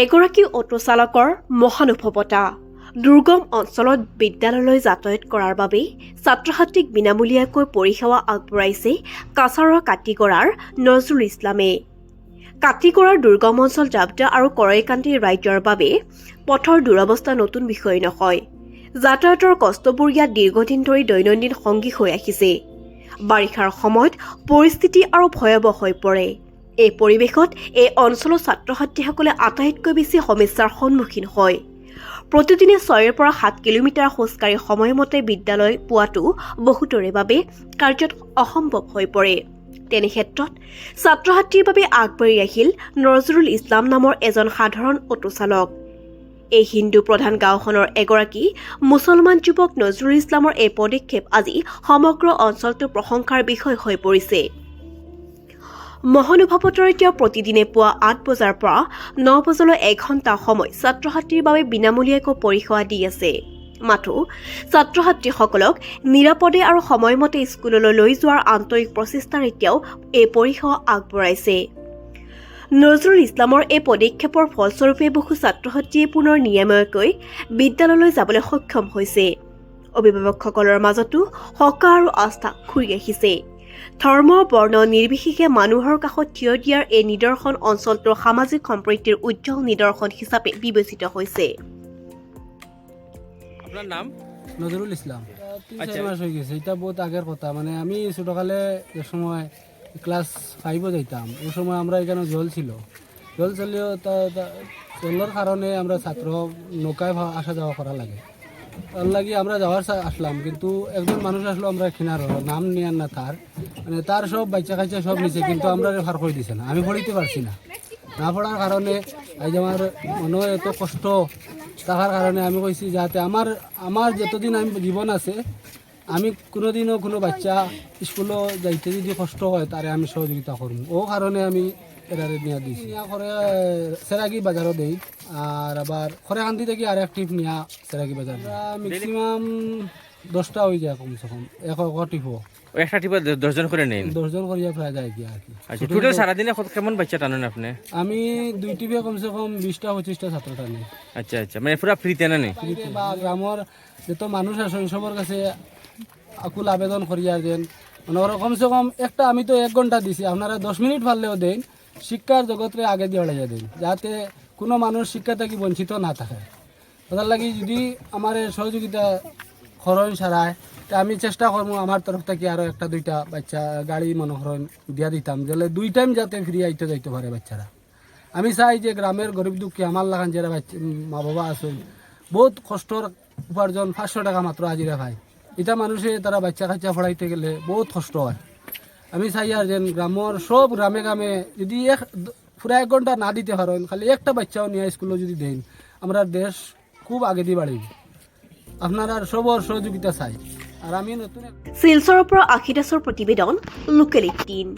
এগৰাকী অটো চালকৰ মহানুভৱতা দুৰ্গম অঞ্চলত বিদ্যালয়লৈ যাতায়াত কৰাৰ বাবে ছাত্ৰ-ছাত্ৰীক বিনামূলীয়াকৈ পৰিসেৱা আগবঢ়াইছে কাছাৰৰ কাটিগড়াৰ নজৰুল ইছলামে। কাটিগড়াৰ দুৰ্গম অঞ্চল জাবদা আৰু কৰৈকান্দি ৰাজ্যৰ বাবে পথৰ দুৰৱস্থা নতুন বিষয় নহয়। যাতায়াতৰ কষ্টবোৰ ইয়াত দীৰ্ঘদিন ধৰি দৈনন্দিন সংগী হৈ আহিছে। বাৰিষাৰ সময়ত পৰিস্থিতি আৰু ভয়াৱহ হৈ পৰে। এই পৰিৱেশত এই অঞ্চলৰ ছাত্ৰ-ছাত্ৰীসকলে আটাইতকৈ বেছি সমস্যাৰ সন্মুখীন হয়। প্ৰতিদিনে 6ৰ পৰা 7 কিলোমিটাৰ খোজকাঢ়ি সময়মতে বিদ্যালয় পোৱাটো বহুতৰে বাবে কাৰ্যত অসম্ভৱ হৈ পৰে। তেনে ক্ষেত্ৰত ছাত্ৰ-ছাত্ৰীৰ বাবে আগবাঢ়ি আহিল নজৰুল ইছলাম নামৰ এজন সাধাৰণ অটো চালক। এই হিন্দু প্ৰধান গাঁওখনৰ এগৰাকী মুছলমান যুৱক নজৰুল ইছলামৰ এই পদক্ষেপ আজি সমগ্ৰ অঞ্চলটোৰ প্ৰশংসাৰ বিষয় হৈ পৰিছে। মহানুভৱতাৰে তেওঁ প্ৰতিদিনে পুৱা 8 বজাৰ পৰা 9 বজালৈ এঘণ্টা সময় ছাত্ৰ-ছাত্ৰীৰ বাবে বিনামূলীয়াকৈ পৰিসেৱা দি আছে। মাথো ছাত্ৰ-ছাত্ৰীসকলক নিৰাপদে আৰু সময়মতে স্কুললৈ লৈ যোৱাৰ আন্তৰিক প্ৰচেষ্টাৰে তেওঁ এই পৰিসেৱা আগবঢ়াইছে। নজৰুল ইছলামৰ এই পদক্ষেপৰ ফলস্বৰূপে বহু ছাত্ৰ-ছাত্ৰীয়ে পুনৰ নিৰাময়কৈ বিদ্যালয়লৈ যাবলৈ সক্ষম হৈছে। অভিভাৱকসকলৰ মাজতো সকাহ আৰু আস্থা ঘূৰি আহিছে। ধৰ্ম বৰ্ণ নিৰ্বিশেষে মানুহৰ কাষত থিয় দিয়াৰ এই নিদৰ্শন অঞ্চলটোৰ সামাজিক সম্প্ৰীতিৰ উজ্জ্বল নিদৰ্শন হিচাপে বিবেচিত হৈছে। আপনার নাম? নজরুল ইসলাম। 3-4 মাস হয়ে গেছে, এটা বহুত আগের কথা। মানে আমি ছোটকালে যে সময় ক্লাস 5-এ যাইতাম, ওই সময় আমরা এখানে জল ছিল। জল চলেও জলের কারণে আমরা ছাত্র নৌকায় আসা যাওয়া করা লাগে। তার লাগি আমরা যাওয়ার আসলাম, কিন্তু একজন মানুষ আসলো আমরা কিনার নাম নিয়ে না তার, মানে তার সব বাচ্চা কাচ্চা সব নিছে, কিন্তু আমরা ভার করে দিছে না। আমি পড়িতে পারছি না, না পড়ার কারণে আজ আমার মনে এত কষ্ট থাকার কারণে আমি কইছি যাতে আমার যতদিন আমি জীবন আছে আমি কোনোদিনও কোনো বাচ্চা স্কুলও যাইতে যদি কষ্ট হয় তারে আমি সহযোগিতা করব। ও কারণে আমি এটারে নিয়ে দিয়েছি। করে সেরাগি বাজারও দেই, আর আবার খরেকান্দি থেকে আর এক ট্রিপ নিয়ে সেরাগি বাজার ম্যাক্সিমাম 10টা হয়ে যায়, কমসে কম এক টিপও। একটা টিপে 10 জন করে নেন? 10 জন করিয়া প্রায় যায় কি আর কি। আচ্ছা, টোটাল সারাদিনে কেমন বাচ্চা টানেন আপনি? আমি 2 টিপে কমসে কম 20টা-25টা ছাত্র টানি। আচ্ছা আচ্ছা, মানে পুরা ফ্রিতে না নেই? বা গ্রামের যত মানুষ আছে সবার কাছে আকুল আবেদন করিয়া দেন, মানে ওরা কমসে কম একটা, আমি তো 1 ঘন্টা দিছি, আপনারা 10 মিনিট পারলেও দেন, শিক্ষার জগতে আগে দিয়ে বাড়াইয়া দেন, যাতে কোনো মানুষ শিক্ষা থেকে বঞ্চিত না থাকে। তার লাগি যদি আমার সহযোগিতা খরচ ছাড়ায়, তা আমি চেষ্টা করবো আমার তরফ থেকে আরও 1-2টা বাচ্চা গাড়ি মনে করেন দিয়া দিতাম, যাতে 2 টাইম যাতে ফ্রি আইতে যাইতে পারে বাচ্চারা। আমি চাই যে গ্রামের গরিব দুঃখী আমার লাগান যারা মা বাবা আছে বহুত কষ্টর উপার্জন, 500 টাকা মাত্র হাজিরা পায়। এটা মানুষে তারা বাচ্চা কাচ্চা পড়াইতে গেলে বহুত কষ্ট হয়। আমি চাই আর যেন গ্রামের সব গ্রামে গ্রামে যদি পুরা 1 ঘন্টা না দিতে পারেন, খালি একটা বাচ্চাও নিয়ে স্কুলে যদি দেন, আমরা দেশ খুব আগে দিয়ে বাড়িব। আপনারা সবর সহযোগিতা চাই। আর আমি নতুন শিলচৰৰ পৰা আশীদাসৰ প্ৰতিবেদন লোকেল 18।